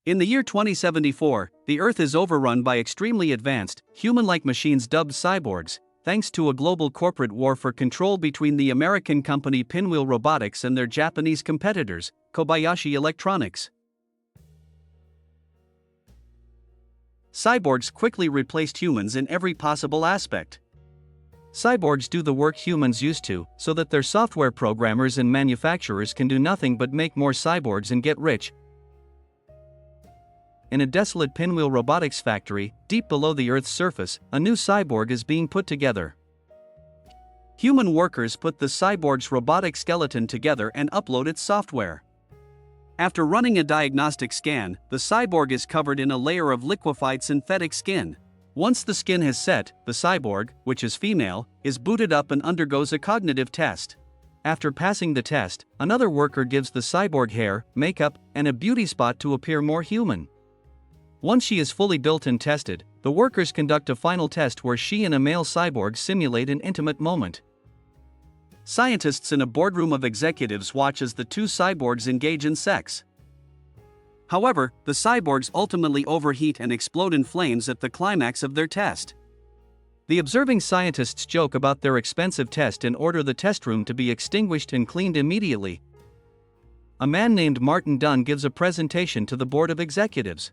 In the year 2074, the Earth is overrun by extremely advanced, human-like machines dubbed cyborgs, thanks to a global corporate war for control between the American company Pinwheel Robotics and their Japanese competitors, Kobayashi Electronics. Cyborgs quickly replaced humans in every possible aspect. Cyborgs do the work humans used to, so that their software programmers and manufacturers can do nothing but make more cyborgs and get rich. In a desolate Pinwheel Robotics factory, deep below the Earth's surface, a new cyborg is being put together. Human workers put the cyborg's robotic skeleton together and upload its software. After running a diagnostic scan, the cyborg is covered in a layer of liquefied synthetic skin. Once the skin has set, the cyborg, which is female, is booted up and undergoes a cognitive test. After passing the test, another worker gives the cyborg hair, makeup, and a beauty spot to appear more human. Once she is fully built and tested, the workers conduct a final test where she and a male cyborg simulate an intimate moment. Scientists in a boardroom of executives watch as the two cyborgs engage in sex. However, the cyborgs ultimately overheat and explode in flames at the climax of their test. The observing scientists joke about their expensive test and order the test room to be extinguished and cleaned immediately. A man named Martin Dunn gives a presentation to the board of executives,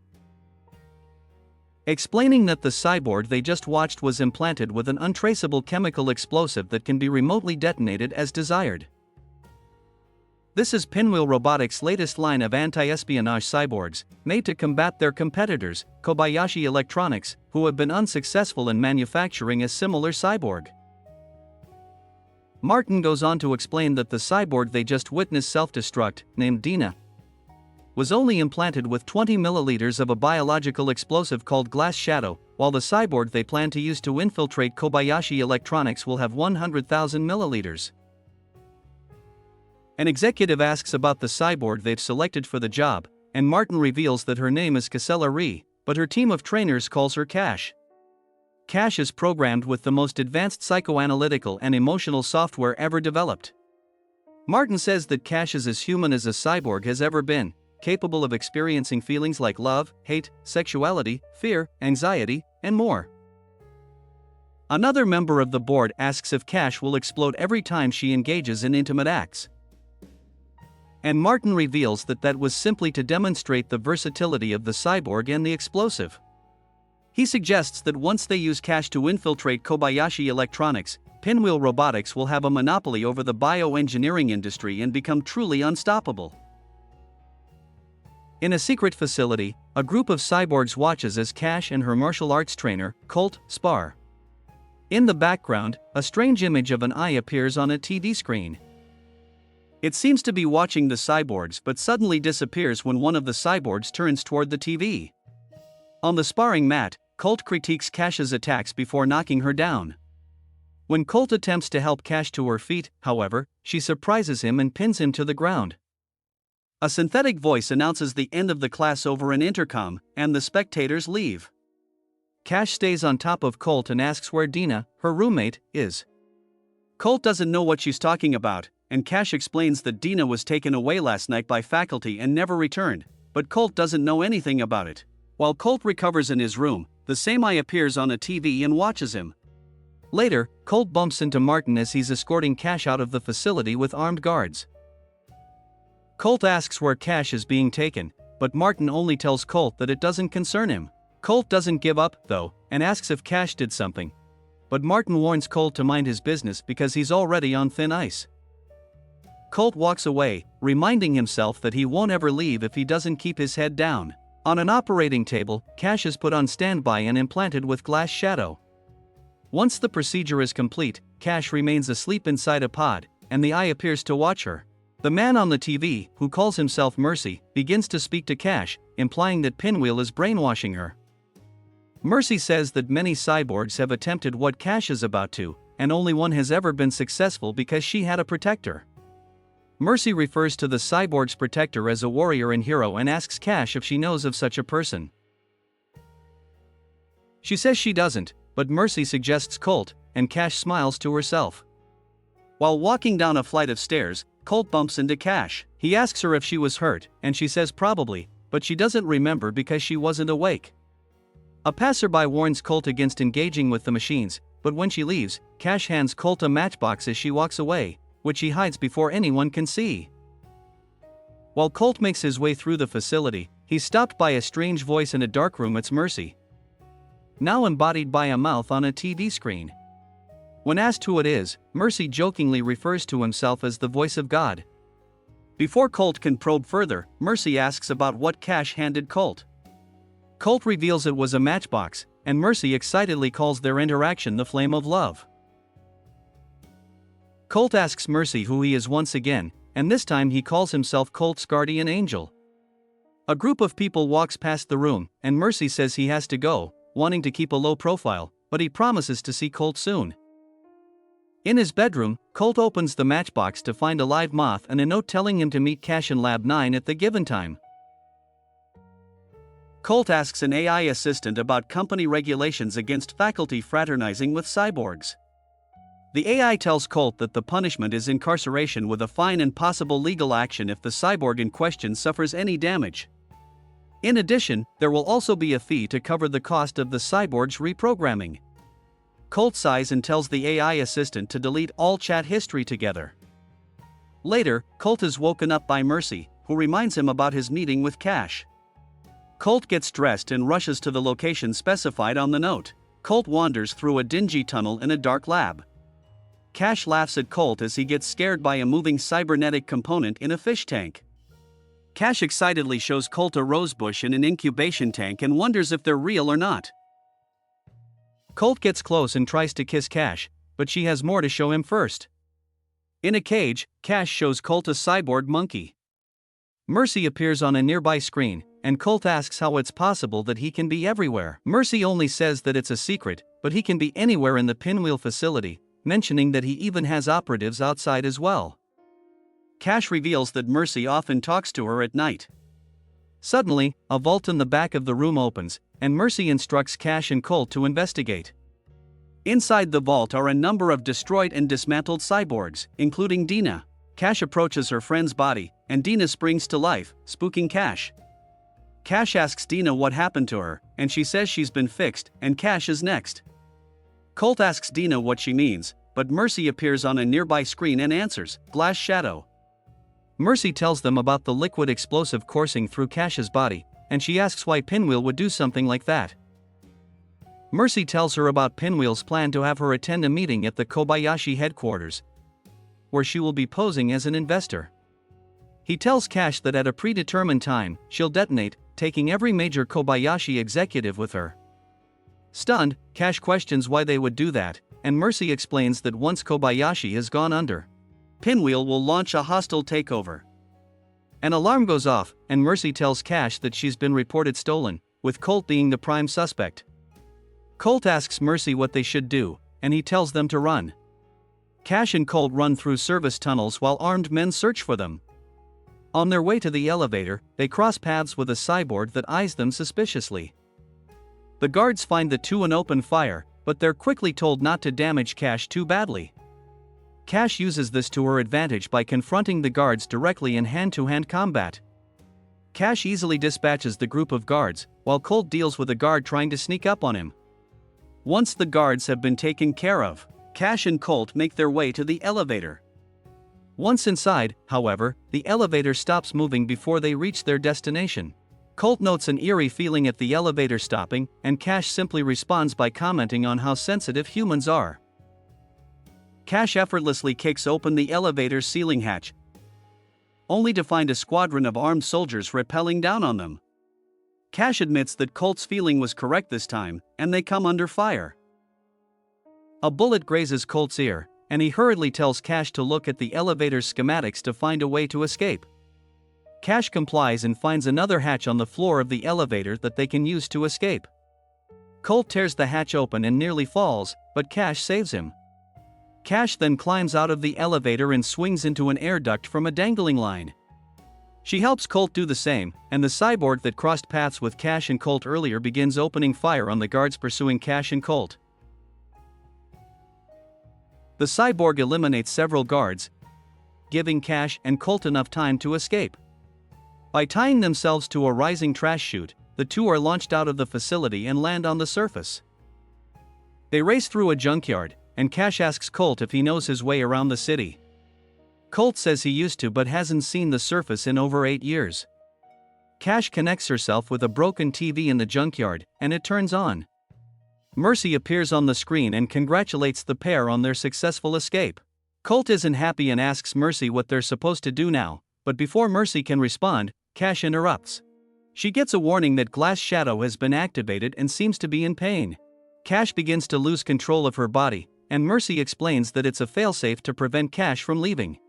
explaining that the cyborg they just watched was implanted with an untraceable chemical explosive that can be remotely detonated as desired. This is Pinwheel Robotics' latest line of anti-espionage cyborgs, made to combat their competitors, Kobayashi Electronics, who have been unsuccessful in manufacturing a similar cyborg. Martin goes on to explain that the cyborg they just witnessed self-destruct, named Dina, was only implanted with 20 milliliters of a biological explosive called glass shadow, while the cyborg they plan to use to infiltrate Kobayashi Electronics will have 100,000 milliliters. An executive asks about the cyborg they've selected for the job, and Martin reveals that her name is Casella Ree, but her team of trainers calls her Cash. Cash is programmed with the most advanced psychoanalytical and emotional software ever developed. Martin says that Cash is as human as a cyborg has ever been, capable of experiencing feelings like love, hate, sexuality, fear, anxiety, and more. Another member of the board asks if Cash will explode every time she engages in intimate acts. And Martin reveals that that was simply to demonstrate the versatility of the cyborg and the explosive. He suggests that once they use Cash to infiltrate Kobayashi Electronics, Pinwheel Robotics will have a monopoly over the bioengineering industry and become truly unstoppable. In a secret facility, a group of cyborgs watches as Cash and her martial arts trainer, Colt, spar. In the background, a strange image of an eye appears on a TV screen. It seems to be watching the cyborgs but suddenly disappears when one of the cyborgs turns toward the TV. On the sparring mat, Colt critiques Cash's attacks before knocking her down. When Colt attempts to help Cash to her feet, however, she surprises him and pins him to the ground. A synthetic voice announces the end of the class over an intercom, and the spectators leave. Cash stays on top of Colt and asks where Dina, her roommate, is. Colt doesn't know what she's talking about, and Cash explains that Dina was taken away last night by faculty and never returned, but Colt doesn't know anything about it. While Colt recovers in his room, the same eye appears on a TV and watches him. Later, Colt bumps into Martin as he's escorting Cash out of the facility with armed guards. Colt asks where Cash is being taken, but Martin only tells Colt that it doesn't concern him. Colt doesn't give up, though, and asks if Cash did something. But Martin warns Colt to mind his business because he's already on thin ice. Colt walks away, reminding himself that he won't ever leave if he doesn't keep his head down. On an operating table, Cash is put on standby and implanted with glass shadow. Once the procedure is complete, Cash remains asleep inside a pod, and the eye appears to watch her. The man on the TV, who calls himself Mercy, begins to speak to Cash, implying that Pinwheel is brainwashing her. Mercy says that many cyborgs have attempted what Cash is about to, and only one has ever been successful because she had a protector. Mercy refers to the cyborg's protector as a warrior and hero and asks Cash if she knows of such a person. She says she doesn't, but Mercy suggests Colt, and Cash smiles to herself. While walking down a flight of stairs, Colt bumps into Cash. He asks her if she was hurt, and she says probably, but she doesn't remember because she wasn't awake. A passerby warns Colt against engaging with the machines, but when she leaves, Cash hands Colt a matchbox as she walks away, which he hides before anyone can see. While Colt makes his way through the facility, he's stopped by a strange voice in a dark room. It's Mercy, now embodied by a mouth on a TV screen. When asked who it is, Mercy jokingly refers to himself as the voice of God. Before Colt can probe further, Mercy asks about what Cash handed Colt. Colt reveals it was a matchbox, and Mercy excitedly calls their interaction the flame of love. Colt asks Mercy who he is once again, and this time he calls himself Colt's guardian angel. A group of people walks past the room, and Mercy says he has to go, wanting to keep a low profile, but he promises to see Colt soon. In his bedroom, Colt opens the matchbox to find a live moth and a note telling him to meet Cash in Lab 9 at the given time. Colt asks an AI assistant about company regulations against faculty fraternizing with cyborgs. The AI tells Colt that the punishment is incarceration with a fine and possible legal action if the cyborg in question suffers any damage. In addition, there will also be a fee to cover the cost of the cyborg's reprogramming. Colt sighs and tells the AI assistant to delete all chat history together. Later, Colt is woken up by Mercy, who reminds him about his meeting with Cash. Colt gets dressed and rushes to the location specified on the note. Colt wanders through a dingy tunnel in a dark lab. Cash laughs at Colt as he gets scared by a moving cybernetic component in a fish tank. Cash excitedly shows Colt a rosebush in an incubation tank and wonders if they're real or not. Colt gets close and tries to kiss Cash, but she has more to show him first. In a cage, Cash shows Colt a cyborg monkey. Mercy appears on a nearby screen, and Colt asks how it's possible that he can be everywhere. Mercy only says that it's a secret, but he can be anywhere in the Pinwheel facility, mentioning that he even has operatives outside as well. Cash reveals that Mercy often talks to her at night. Suddenly, a vault in the back of the room opens, and Mercy instructs Cash and Colt to investigate. Inside the vault are a number of destroyed and dismantled cyborgs, including Dina. Cash approaches her friend's body, and Dina springs to life, spooking Cash. Cash asks Dina what happened to her, and she says she's been fixed, and Cash is next. Colt asks Dina what she means, but Mercy appears on a nearby screen and answers, "Glass Shadow." Mercy tells them about the liquid explosive coursing through Cash's body, and she asks why Pinwheel would do something like that. Mercy tells her about Pinwheel's plan to have her attend a meeting at the Kobayashi headquarters, where she will be posing as an investor. He tells Cash that at a predetermined time, she'll detonate, taking every major Kobayashi executive with her. Stunned, Cash questions why they would do that, and Mercy explains that once Kobayashi has gone under, Pinwheel will launch a hostile takeover. An alarm goes off, and Mercy tells Cash that she's been reported stolen, with Colt being the prime suspect. Colt asks Mercy what they should do, and he tells them to run. Cash and Colt run through service tunnels while armed men search for them. On their way to the elevator, they cross paths with a cyborg that eyes them suspiciously. The guards find the two and open fire, but they're quickly told not to damage Cash too badly. Cash uses this to her advantage by confronting the guards directly in hand-to-hand combat. Cash easily dispatches the group of guards, while Colt deals with a guard trying to sneak up on him. Once the guards have been taken care of, Cash and Colt make their way to the elevator. Once inside, however, the elevator stops moving before they reach their destination. Colt notes an eerie feeling at the elevator stopping, and Cash simply responds by commenting on how sensitive humans are. Cash effortlessly kicks open the elevator's ceiling hatch, only to find a squadron of armed soldiers rappelling down on them. Cash admits that Colt's feeling was correct this time, and they come under fire. A bullet grazes Colt's ear, and he hurriedly tells Cash to look at the elevator's schematics to find a way to escape. Cash complies and finds another hatch on the floor of the elevator that they can use to escape. Colt tears the hatch open and nearly falls, but Cash saves him. Cash then climbs out of the elevator and swings into an air duct from a dangling line. She helps Colt do the same, and the cyborg that crossed paths with Cash and Colt earlier begins opening fire on the guards pursuing Cash and Colt. The cyborg eliminates several guards, giving Cash and Colt enough time to escape. By tying themselves to a rising trash chute, the two are launched out of the facility and land on the surface. They race through a junkyard, and Cash asks Colt if he knows his way around the city. Colt says he used to but hasn't seen the surface in over 8 years. Cash connects herself with a broken TV in the junkyard, and it turns on. Mercy appears on the screen and congratulates the pair on their successful escape. Colt isn't happy and asks Mercy what they're supposed to do now, but before Mercy can respond, Cash interrupts. She gets a warning that Glass Shadow has been activated and seems to be in pain. Cash begins to lose control of her body, and Mercy explains that it's a failsafe to prevent Cash from leaving.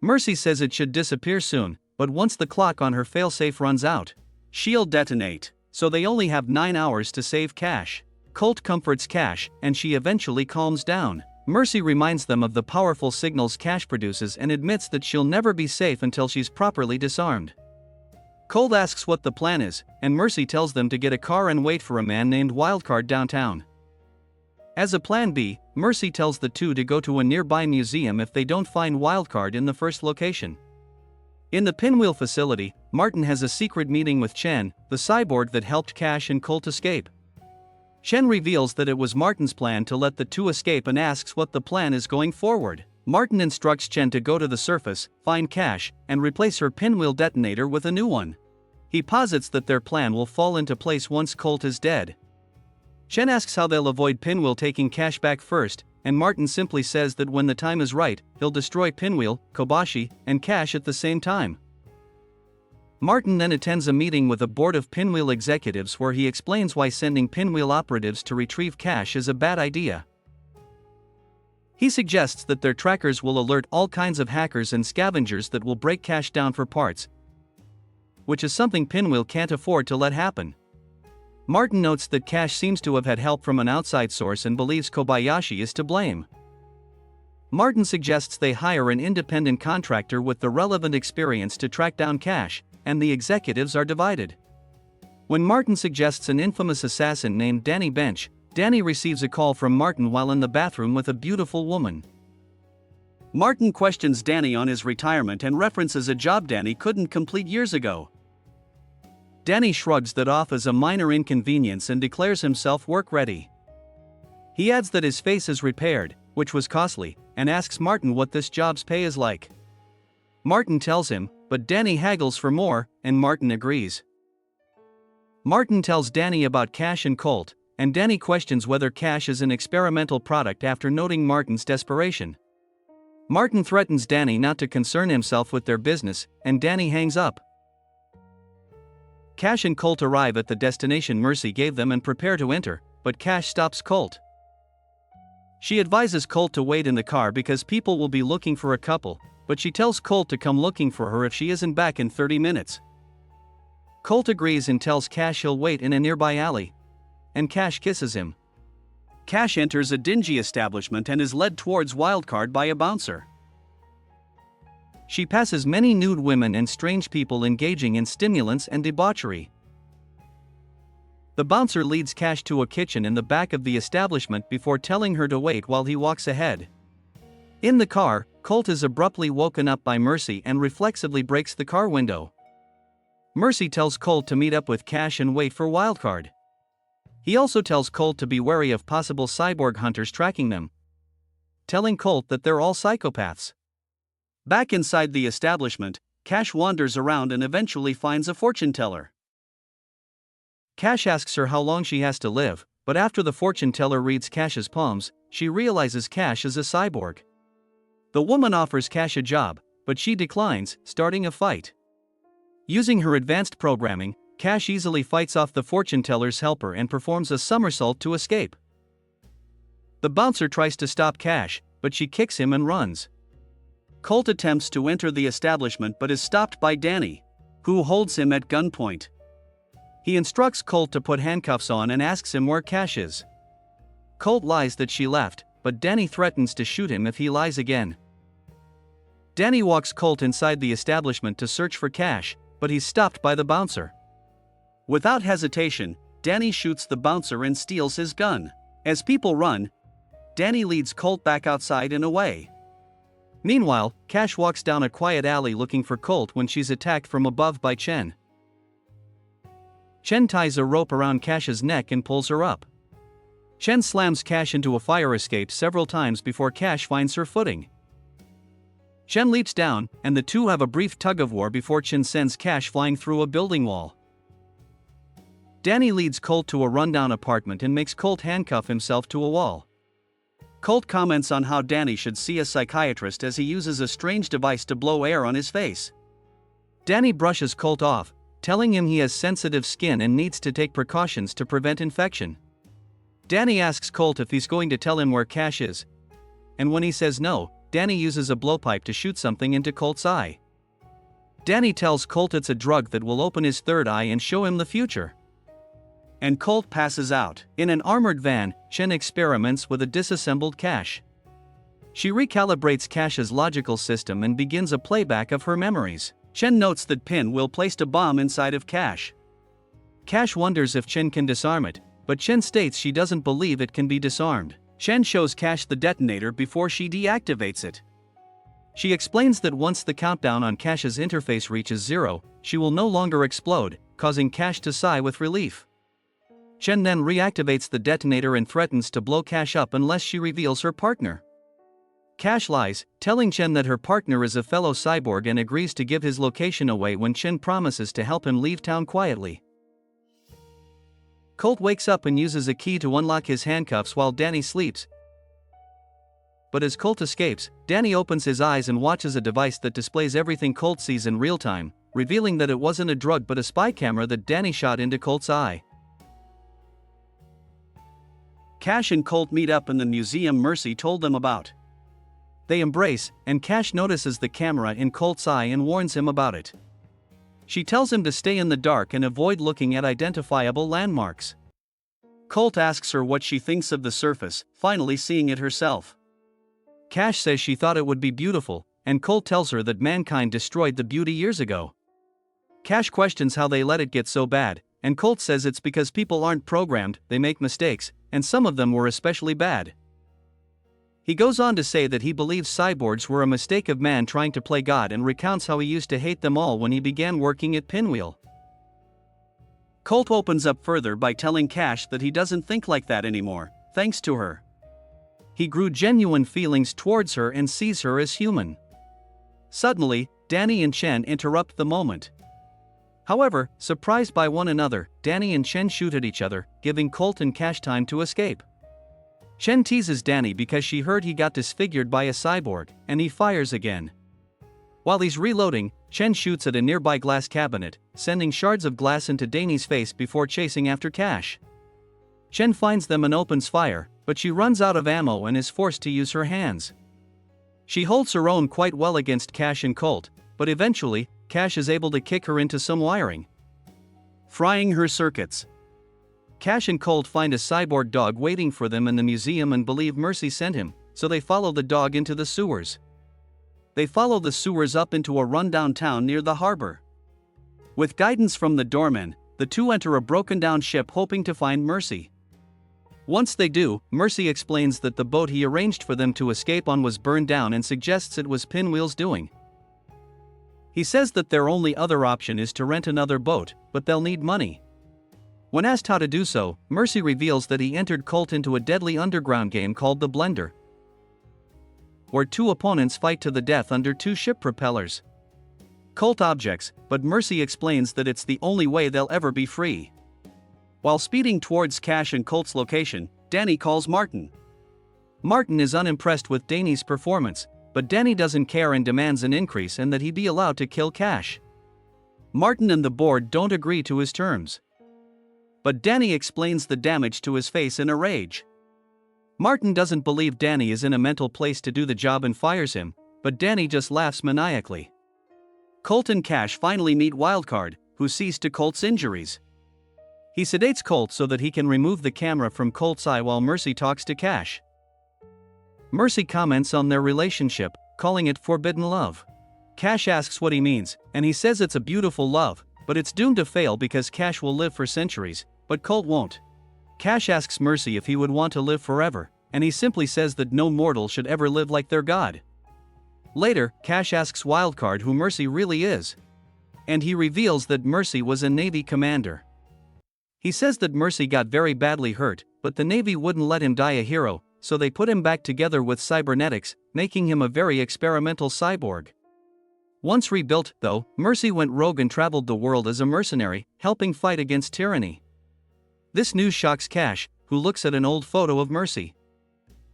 Mercy says it should disappear soon, but once the clock on her failsafe runs out, she'll detonate, so they only have 9 hours to save Cash. Colt comforts Cash, and she eventually calms down. Mercy reminds them of the powerful signals Cash produces and admits that she'll never be safe until she's properly disarmed. Colt asks what the plan is, and Mercy tells them to get a car and wait for a man named Wildcard downtown. As a plan B, Mercy tells the two to go to a nearby museum if they don't find Wildcard in the first location. In the Pinwheel facility, Martin has a secret meeting with Chen, the cyborg that helped Cash and Colt escape. Chen reveals that it was Martin's plan to let the two escape and asks what the plan is going forward. Martin instructs Chen to go to the surface, find Cash, and replace her pinwheel detonator with a new one. He posits that their plan will fall into place once Colt is dead. Chen asks how they'll avoid Pinwheel taking Cash back first, and Martin simply says that when the time is right, he'll destroy Pinwheel, Kobashi, and Cash at the same time. Martin then attends a meeting with a board of Pinwheel executives where he explains why sending Pinwheel operatives to retrieve Cash is a bad idea. He suggests that their trackers will alert all kinds of hackers and scavengers that will break Cash down for parts, which is something Pinwheel can't afford to let happen. Martin notes that Cash seems to have had help from an outside source and believes Kobayashi is to blame. Martin suggests they hire an independent contractor with the relevant experience to track down Cash, and the executives are divided. When Martin suggests an infamous assassin named Danny Bench, Danny receives a call from Martin while in the bathroom with a beautiful woman. Martin questions Danny on his retirement and references a job Danny couldn't complete years ago. Danny shrugs that off as a minor inconvenience and declares himself work-ready. He adds that his face is repaired, which was costly, and asks Martin what this job's pay is like. Martin tells him, but Danny haggles for more, and Martin agrees. Martin tells Danny about Cash and Colt, and Danny questions whether Cash is an experimental product after noting Martin's desperation. Martin threatens Danny not to concern himself with their business, and Danny hangs up. Cash and Colt arrive at the destination Mercy gave them and prepare to enter, but Cash stops Colt. She advises Colt to wait in the car because people will be looking for a couple, but she tells Colt to come looking for her if she isn't back in 30 minutes. Colt agrees and tells Cash he'll wait in a nearby alley, and Cash kisses him. Cash enters a dingy establishment and is led towards Wildcard by a bouncer. She passes many nude women and strange people engaging in stimulants and debauchery. The bouncer leads Cash to a kitchen in the back of the establishment before telling her to wait while he walks ahead. In the car, Colt is abruptly woken up by Mercy and reflexively breaks the car window. Mercy tells Colt to meet up with Cash and wait for Wildcard. He also tells Colt to be wary of possible cyborg hunters tracking them, telling Colt that they're all psychopaths. Back inside the establishment, Cash wanders around and eventually finds a fortune teller. Cash asks her how long she has to live, but after the fortune teller reads Cash's palms, she realizes Cash is a cyborg. The woman offers Cash a job, but she declines, starting a fight. Using her advanced programming, Cash easily fights off the fortune teller's helper and performs a somersault to escape. The bouncer tries to stop Cash, but she kicks him and runs. Colt attempts to enter the establishment but is stopped by Danny, who holds him at gunpoint. He instructs Colt to put handcuffs on and asks him where Cash is. Colt lies that she left, but Danny threatens to shoot him if he lies again. Danny walks Colt inside the establishment to search for Cash, but he's stopped by the bouncer. Without hesitation, Danny shoots the bouncer and steals his gun. As people run, Danny leads Colt back outside and away. Meanwhile, Cash walks down a quiet alley looking for Colt when she's attacked from above by Chen. Chen ties a rope around Cash's neck and pulls her up. Chen slams Cash into a fire escape several times before Cash finds her footing. Chen leaps down, and the two have a brief tug-of-war before Chen sends Cash flying through a building wall. Danny leads Colt to a rundown apartment and makes Colt handcuff himself to a wall. Colt comments on how Danny should see a psychiatrist as he uses a strange device to blow air on his face. Danny brushes Colt off, telling him he has sensitive skin and needs to take precautions to prevent infection. Danny asks Colt if he's going to tell him where Cash is, and when he says no, Danny uses a blowpipe to shoot something into Colt's eye. Danny tells Colt it's a drug that will open his third eye and show him the future. And Colt passes out. In an armored van, Chen experiments with a disassembled Cash. She recalibrates Cash's logical system and begins a playback of her memories. Chen notes that Pinwheel placed a bomb inside of Cash. Cash wonders if Chen can disarm it, but Chen states she doesn't believe it can be disarmed. Chen shows Cash the detonator before she deactivates it. She explains that once the countdown on Cash's interface reaches 0, she will no longer explode, causing Cash to sigh with relief. Chen then reactivates the detonator and threatens to blow Cash up unless she reveals her partner. Cash lies, telling Chen that her partner is a fellow cyborg and agrees to give his location away when Chen promises to help him leave town quietly. Colt wakes up and uses a key to unlock his handcuffs while Danny sleeps. But as Colt escapes, Danny opens his eyes and watches a device that displays everything Colt sees in real time, revealing that it wasn't a drug but a spy camera that Danny shot into Colt's eye. Cash and Colt meet up in the museum Mercy told them about. They embrace, and Cash notices the camera in Colt's eye and warns him about it. She tells him to stay in the dark and avoid looking at identifiable landmarks. Colt asks her what she thinks of the surface, finally seeing it herself. Cash says she thought it would be beautiful, and Colt tells her that mankind destroyed the beauty years ago. Cash questions how they let it get so bad, and Colt says it's because people aren't programmed, they make mistakes, and some of them were especially bad. He goes on to say that he believes cyborgs were a mistake of man trying to play God and recounts how he used to hate them all when he began working at Pinwheel. Colt opens up further by telling Cash that he doesn't think like that anymore, thanks to her. He grew genuine feelings towards her and sees her as human. Suddenly, Danny and Chen interrupt the moment. However, surprised by one another, Danny and Chen shoot at each other, giving Colt and Cash time to escape. Chen teases Danny because she heard he got disfigured by a cyborg, and he fires again. While he's reloading, Chen shoots at a nearby glass cabinet, sending shards of glass into Danny's face before chasing after Cash. Chen finds them and opens fire, but she runs out of ammo and is forced to use her hands. She holds her own quite well against Cash and Colt, but eventually, Cash is able to kick her into some wiring, frying her circuits. Cash and Colt find a cyborg dog waiting for them in the museum and believe Mercy sent him, so they follow the dog into the sewers. They follow the sewers up into a rundown town near the harbor. With guidance from the doorman, the two enter a broken-down ship hoping to find Mercy. Once they do, Mercy explains that the boat he arranged for them to escape on was burned down and suggests it was Pinwheel's doing. He says that their only other option is to rent another boat, but they'll need money. When asked how to do so, Mercy reveals that he entered Colt into a deadly underground game called The Blender, where two opponents fight to the death under two ship propellers. Colt objects, but Mercy explains that it's the only way they'll ever be free. While speeding towards Cash and Colt's location, Danny calls Martin. Martin is unimpressed with Danny's performance, but Danny doesn't care and demands an increase and that he be allowed to kill Cash. Martin and the board don't agree to his terms, but Danny explains the damage to his face in a rage. Martin doesn't believe Danny is in a mental place to do the job and fires him, but Danny just laughs maniacally. Colt and Cash finally meet Wildcard, who sees to Colt's injuries. He sedates Colt so that he can remove the camera from Colt's eye while Mercy talks to Cash. Mercy comments on their relationship, calling it forbidden love. Cash asks what he means, and he says it's a beautiful love, but it's doomed to fail because Cash will live for centuries, but Colt won't. Cash asks Mercy if he would want to live forever, and he simply says that no mortal should ever live like their god. Later, Cash asks Wildcard who Mercy really is. And he reveals that Mercy was a Navy commander. He says that Mercy got very badly hurt, but the Navy wouldn't let him die a hero, so they put him back together with cybernetics, making him a very experimental cyborg. Once rebuilt, though, Mercy went rogue and traveled the world as a mercenary, helping fight against tyranny. This news shocks Cash, who looks at an old photo of Mercy.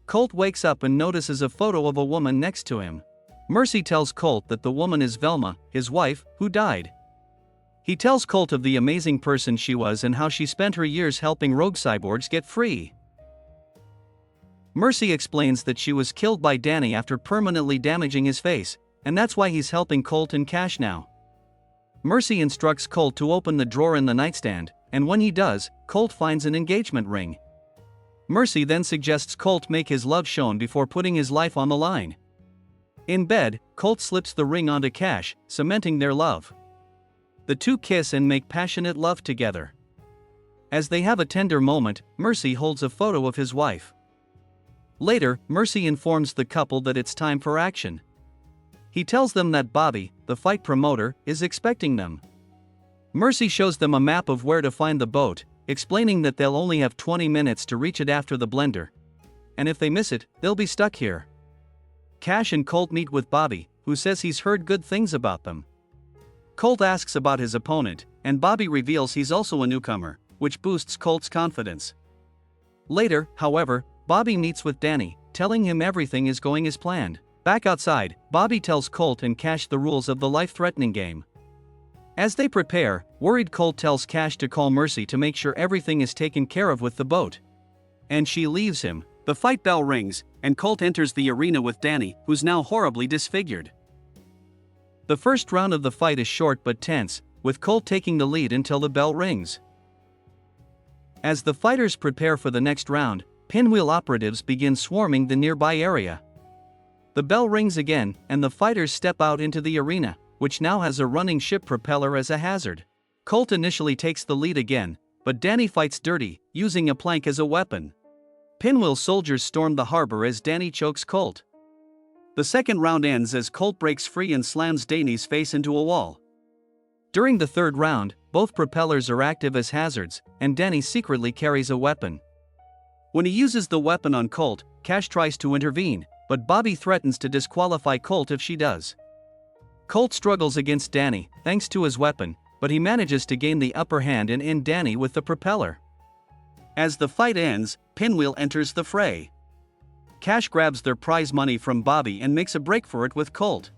Colt wakes up and notices a photo of a woman next to him. Mercy tells Colt that the woman is Velma, his wife, who died. He tells Colt of the amazing person she was and how she spent her years helping rogue cyborgs get free. Mercy explains that she was killed by Danny after permanently damaging his face, and that's why he's helping Colt and Cash now. Mercy instructs Colt to open the drawer in the nightstand, and when he does, Colt finds an engagement ring. Mercy then suggests Colt make his love shown before putting his life on the line. In bed, Colt slips the ring onto Cash, cementing their love. The two kiss and make passionate love together. As they have a tender moment, Mercy holds a photo of his wife. Later, Mercy informs the couple that it's time for action. He tells them that Bobby, the fight promoter, is expecting them. Mercy shows them a map of where to find the boat, explaining that they'll only have 20 minutes to reach it after the blender. And if they miss it, they'll be stuck here. Cash and Colt meet with Bobby, who says he's heard good things about them. Colt asks about his opponent, and Bobby reveals he's also a newcomer, which boosts Colt's confidence. Later, however, Bobby meets with Danny, telling him everything is going as planned. Back outside, Bobby tells Colt and Cash the rules of the life-threatening game. As they prepare, worried Colt tells Cash to call Mercy to make sure everything is taken care of with the boat. And she leaves him. The fight bell rings, and Colt enters the arena with Danny, who's now horribly disfigured. The first round of the fight is short but tense, with Colt taking the lead until the bell rings. As the fighters prepare for the next round, Pinwheel operatives begin swarming the nearby area. The bell rings again, and the fighters step out into the arena, which now has a running ship propeller as a hazard. Colt initially takes the lead again, but Danny fights dirty, using a plank as a weapon. Pinwheel soldiers storm the harbor as Danny chokes Colt. The second round ends as Colt breaks free and slams Danny's face into a wall. During the third round, both propellers are active as hazards, and Danny secretly carries a weapon. When he uses the weapon on Colt, Cash tries to intervene, but Bobby threatens to disqualify Colt if she does. Colt struggles against Danny, thanks to his weapon, but he manages to gain the upper hand and end Danny with the propeller. As the fight ends, Pinwheel enters the fray. Cash grabs their prize money from Bobby and makes a break for it with Colt.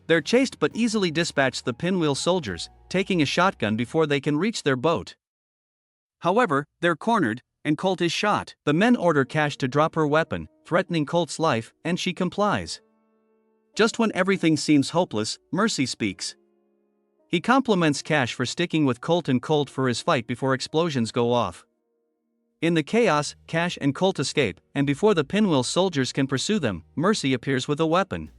They're chased but easily dispatch the Pinwheel soldiers, taking a shotgun before they can reach their boat. However, they're cornered, and Colt is shot. The men order Cash to drop her weapon, threatening Colt's life, and she complies. Just when everything seems hopeless, Mercy speaks. He compliments Cash for sticking with Colt and Colt for his fight before explosions go off. In the chaos, Cash and Colt escape, and before the Pinwheel soldiers can pursue them, Mercy appears with a weapon.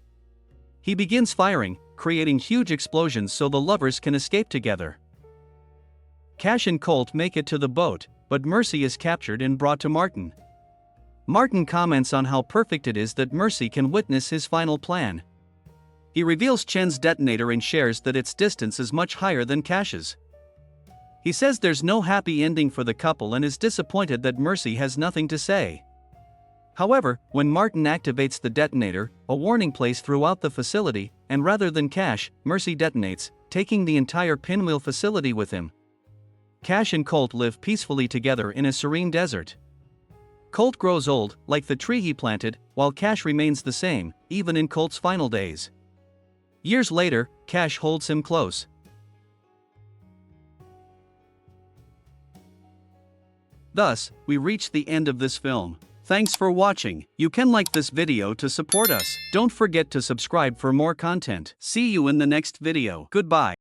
He begins firing, creating huge explosions so the lovers can escape together. Cash and Colt make it to the boat, but Mercy is captured and brought to Martin. Martin comments on how perfect it is that Mercy can witness his final plan. He reveals Chen's detonator and shares that its distance is much higher than Cash's. He says there's no happy ending for the couple and is disappointed that Mercy has nothing to say. However, when Martin activates the detonator, a warning plays throughout the facility, and rather than Cash, Mercy detonates, taking the entire Pinwheel facility with him. Cash and Colt live peacefully together in a serene desert. Colt grows old, like the tree he planted, while Cash remains the same, even in Colt's final days. Years later, Cash holds him close. Thus, we reach the end of this film. Thanks for watching. You can like this video to support us. Don't forget to subscribe for more content. See you in the next video. Goodbye.